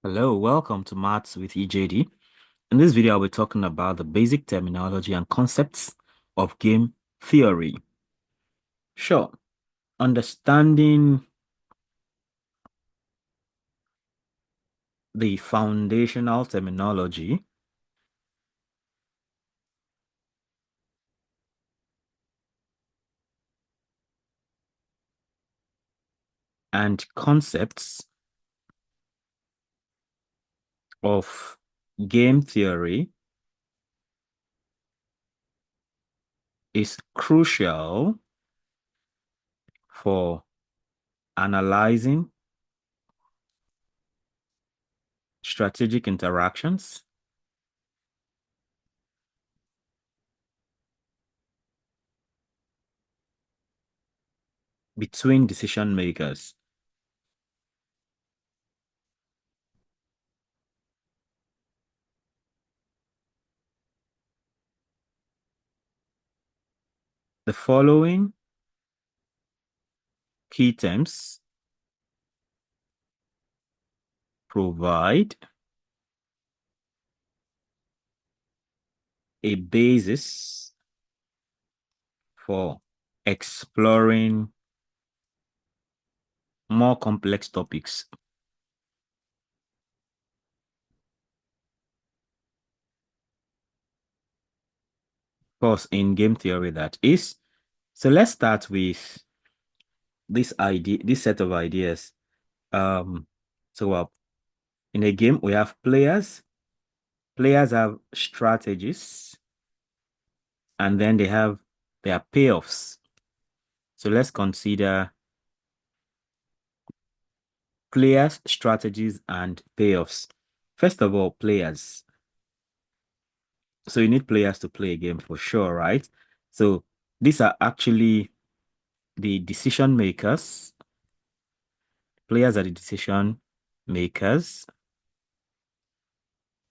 Hello, welcome to Maths with EJD. In this video, I'll be talking about the basic terminology and concepts of game theory. Sure, understanding the foundational terminology and concepts of game theory is crucial for analyzing strategic interactions between decision makers. The following key terms provide a basis for exploring more complex topics. Of course, in game theory, that is. So let's start with this set of ideas. Um, so in a game, we have players. Players have strategies, and then they have their payoffs. So let's consider players, strategies, and payoffs. First of all, players. So you need players to play a game for sure, right? So these are actually the decision makers. Players are the decision makers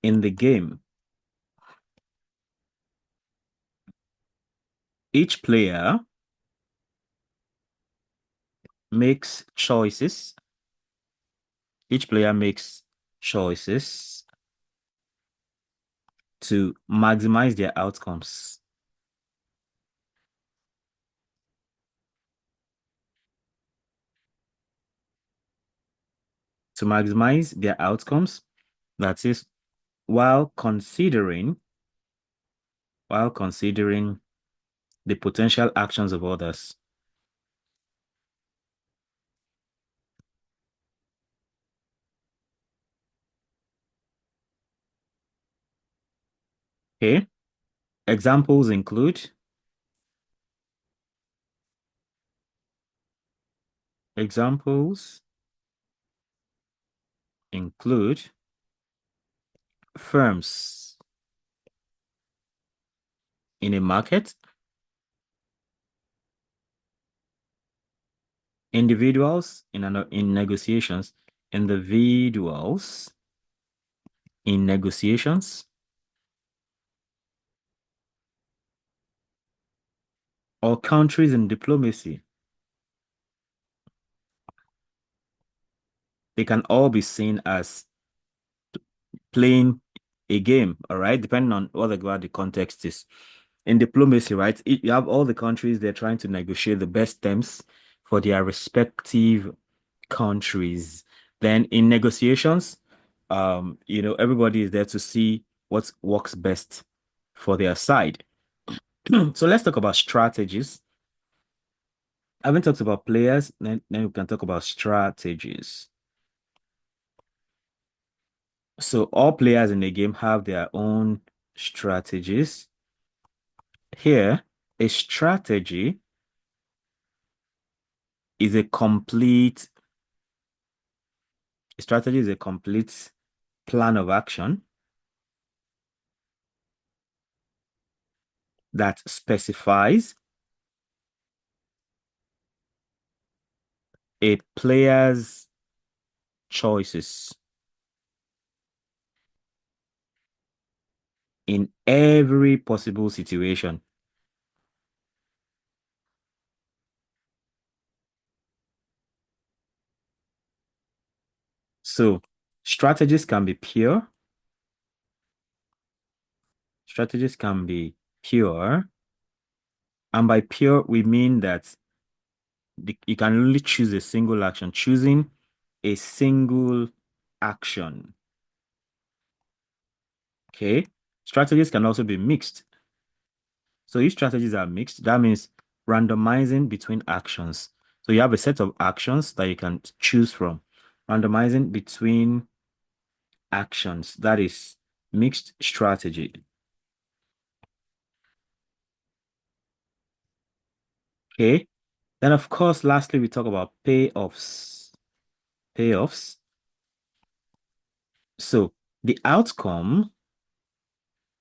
in the game. Each player makes choices. Each player makes choices to maximize their outcomes. To maximize their outcomes, that is, while considering the potential actions of others. Okay. Examples include examples include firms in a market, individuals in negotiations, individuals in negotiations, or countries in diplomacy. They can all be seen as playing a game, all right, depending on what the context is. In diplomacy, right, you have all the countries, they're trying to negotiate the best terms for their respective countries. Then in negotiations, everybody is there to see what works best for their side. So let's talk about strategies. I haven't talked about players, then we can talk about strategies. So all players in the game have their own strategies. Here, a strategy is a strategy is a complete plan of action that specifies a player's choices in every possible situation. So Strategies can be pure. Strategies can be pure. And by pure, we mean that you can only choose a single action. Choosing a single action. Okay. Strategies can also be mixed. So if strategies are mixed, that means randomizing between actions. So you have a set of actions that you can choose from. Randomizing between actions. That is mixed strategy. Okay. Then of course, lastly, we talk about payoffs. Payoffs. So the outcome,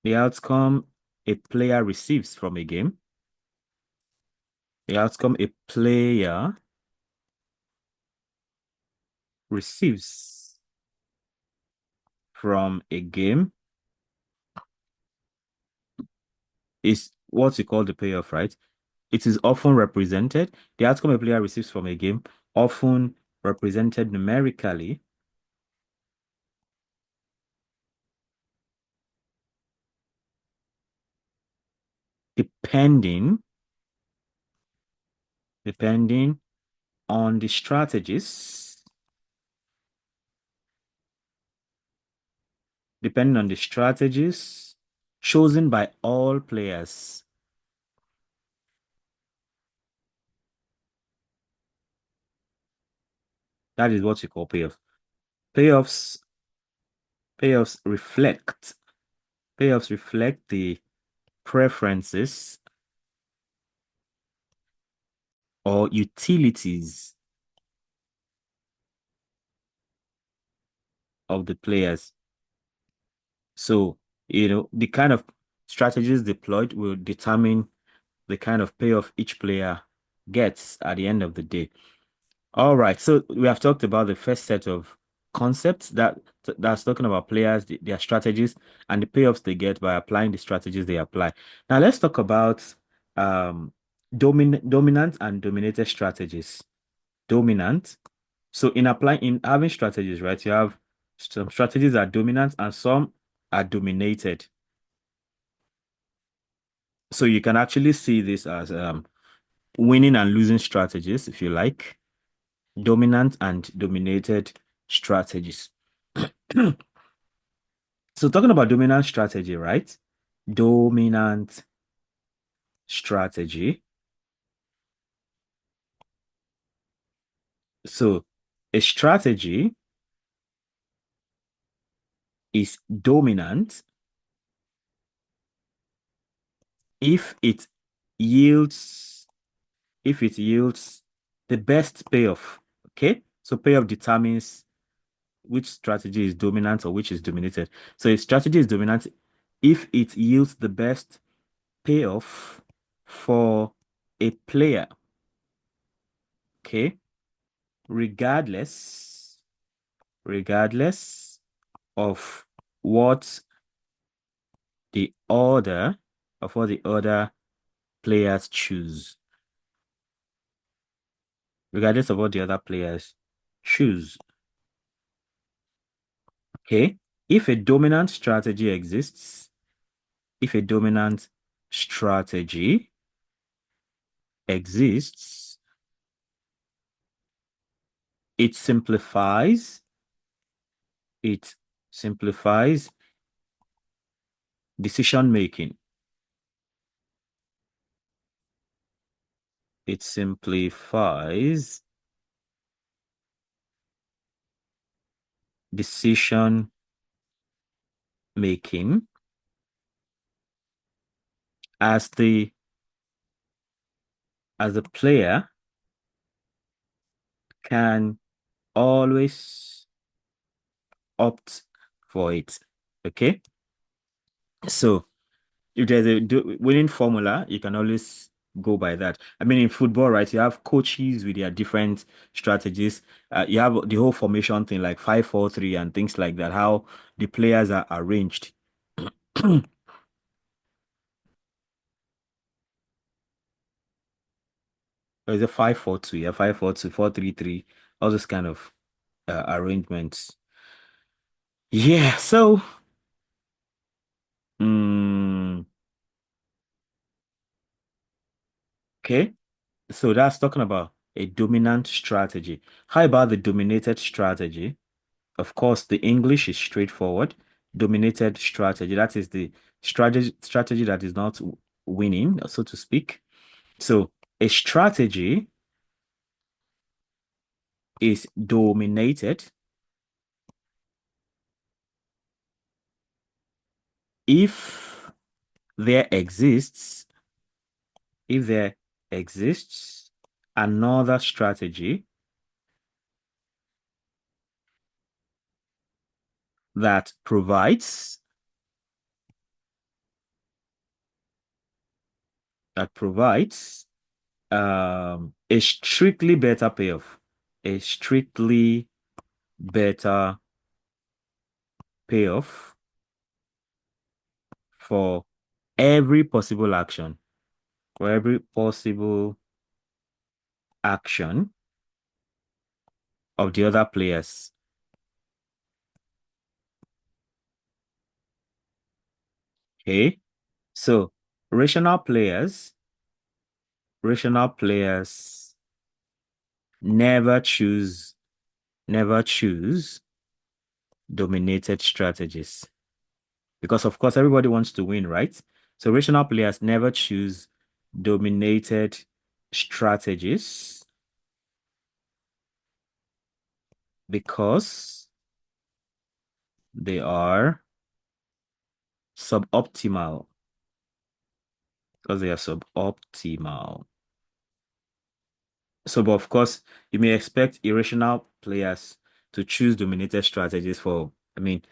the outcome a player receives from a game, the outcome a player receives from a game is what you call the payoff, right? It is often represented, the outcome a player receives from a game, often represented numerically, depending, depending on the strategies, depending on the strategies chosen by all players. That is what we call payoff. Payoffs, payoffs reflect, payoffs reflect the preferences or utilities of the players. So, the kind of strategies deployed will determine the kind of payoff each player gets at the end of the day. All right, so we have talked about the first set of concepts that's talking about players, their strategies, and the payoffs they get by applying the strategies they apply. Now let's talk about um dominant and dominated strategies. Dominant. So in having strategies, right, you have some strategies are dominant and some are dominated. So you can actually see this as winning and losing strategies, if you like, dominant and dominated strategies. So talking about dominant strategy, right? Dominant strategy. So a strategy is dominant if it yields the best payoff. Okay. So payoff determines which strategy is dominant or which is dominated. So a strategy is dominant if it yields the best payoff for a player. Okay. Regardless, regardless of what the other what the other players choose. Regardless of what the other players choose. Okay. If a dominant strategy exists, if a dominant strategy exists, it it simplifies decision making. It simplifies decision making as the player can always opt for it. Okay. So if there's a winning formula, you can always go by that. I mean, in football, right, you have coaches with their different strategies. You have the whole formation thing like 5-4-3 and things like that, how the players are arranged. Or is it 5-4-2? Yeah, 5-4-2, 4-3-3, all those kind of arrangements. Yeah, so mm, okay. So that's talking about a dominant strategy. How about the dominated strategy? Of course, the English is straightforward. Dominated strategy. That is the strategy that is not winning, so to speak. So a strategy is dominated if there exists, if there exists another strategy that provides a strictly better payoff, a strictly better payoff for every possible action, for every possible action of the other players. Okay. So rational players, rational players never choose, never choose dominated strategies. Because of course everybody wants to win, right? So rational players never choose dominated strategies because they are suboptimal. Because they are suboptimal. So, but of course, you may expect irrational players to choose dominated strategies for, I mean,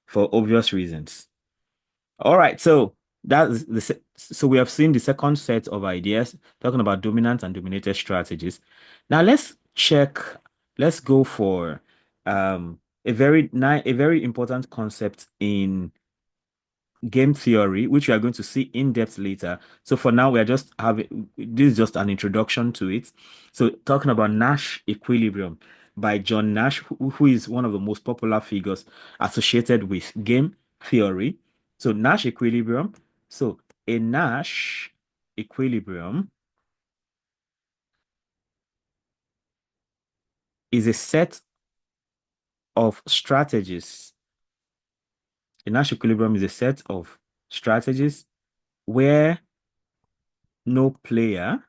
for obvious reasons. All right, so so we have seen the second set of ideas talking about dominant and dominated strategies. Now let's go for a very important concept in game theory, which we are going to see in depth later. So for now, we are just having this is just an introduction to it. So talking about Nash Equilibrium by John Nash, who is one of the most popular figures associated with game theory. So Nash Equilibrium. So a Nash Equilibrium is a set of strategies. A Nash Equilibrium is a set of strategies where no player,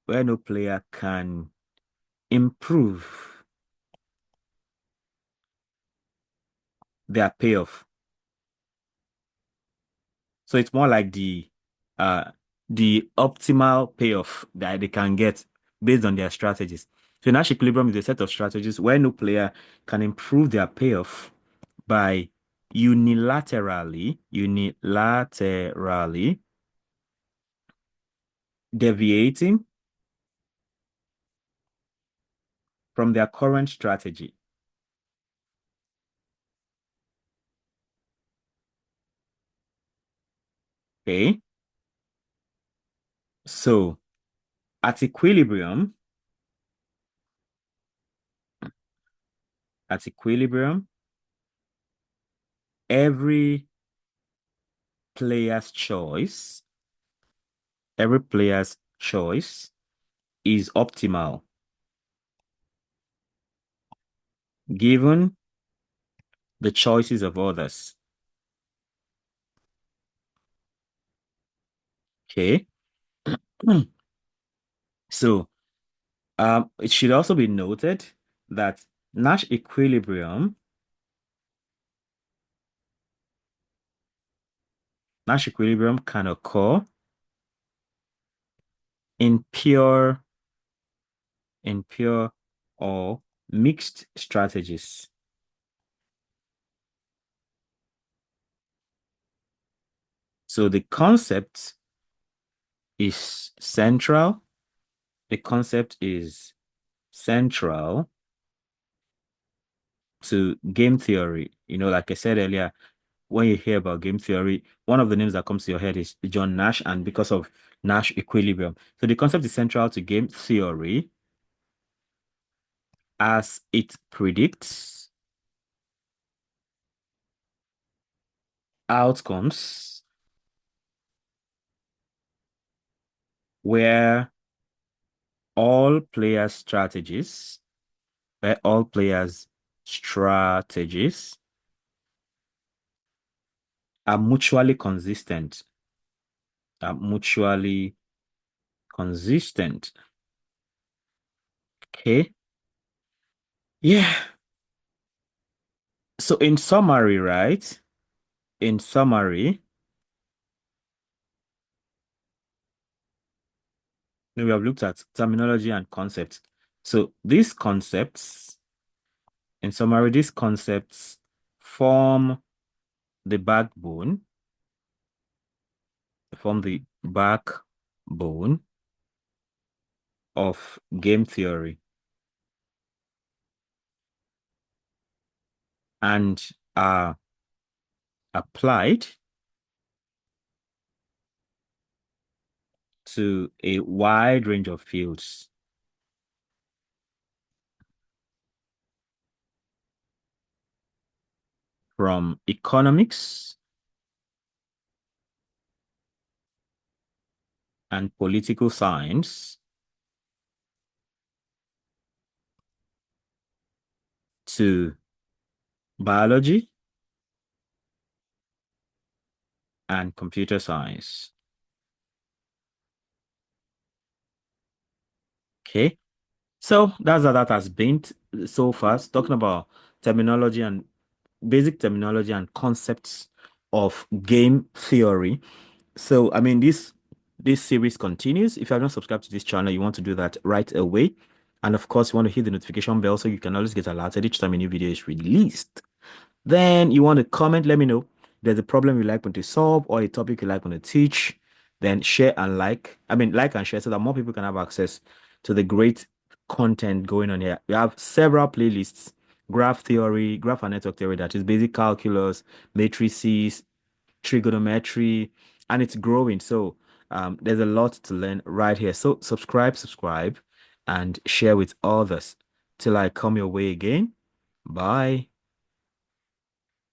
where no player can improve their payoff. So it's more like uh the optimal payoff that they can get based on their strategies. So Nash Equilibrium is a set of strategies where no player can improve their payoff by unilaterally deviating from their current strategy. Okay. So at equilibrium, at equilibrium, every player's choice, every player's choice is optimal given the choices of others. Okay. So it should also be noted that Nash equilibrium, Nash equilibrium can occur in pure or mixed strategies. So the concept is central. The concept is central to game theory. You know, like I said earlier, when you hear about game theory, one of the names that comes to your head is John Nash, and because of Nash equilibrium. So the concept is central to game theory as it predicts outcomes where all players' strategies, where all players' strategies are mutually consistent, are mutually consistent. Okay. Yeah. So in summary, right? In summary, we have looked at terminology and concepts. So these concepts, in summary, these concepts form the backbone, form the backbone of game theory and are applied to a wide range of fields from economics and political science to biology and computer science. Okay. So that's how that has been so far, talking about terminology and basic terminology and concepts of game theory. So, I mean, this series continues. If you have not subscribed to this channel, you want to do that right away. And of course, you want to hit the notification bell so you can always get alerted each time a new video is released. Then you want to comment, let me know if there's a problem you like me to solve or a topic you like me to teach. Then share and like and share so that more people can have access to the great content going on here. We have several playlists, graph theory, graph and network theory, that is basic calculus, matrices, trigonometry, and it's growing. So there's a lot to learn right here. So subscribe, and share with others till I come your way again. Bye.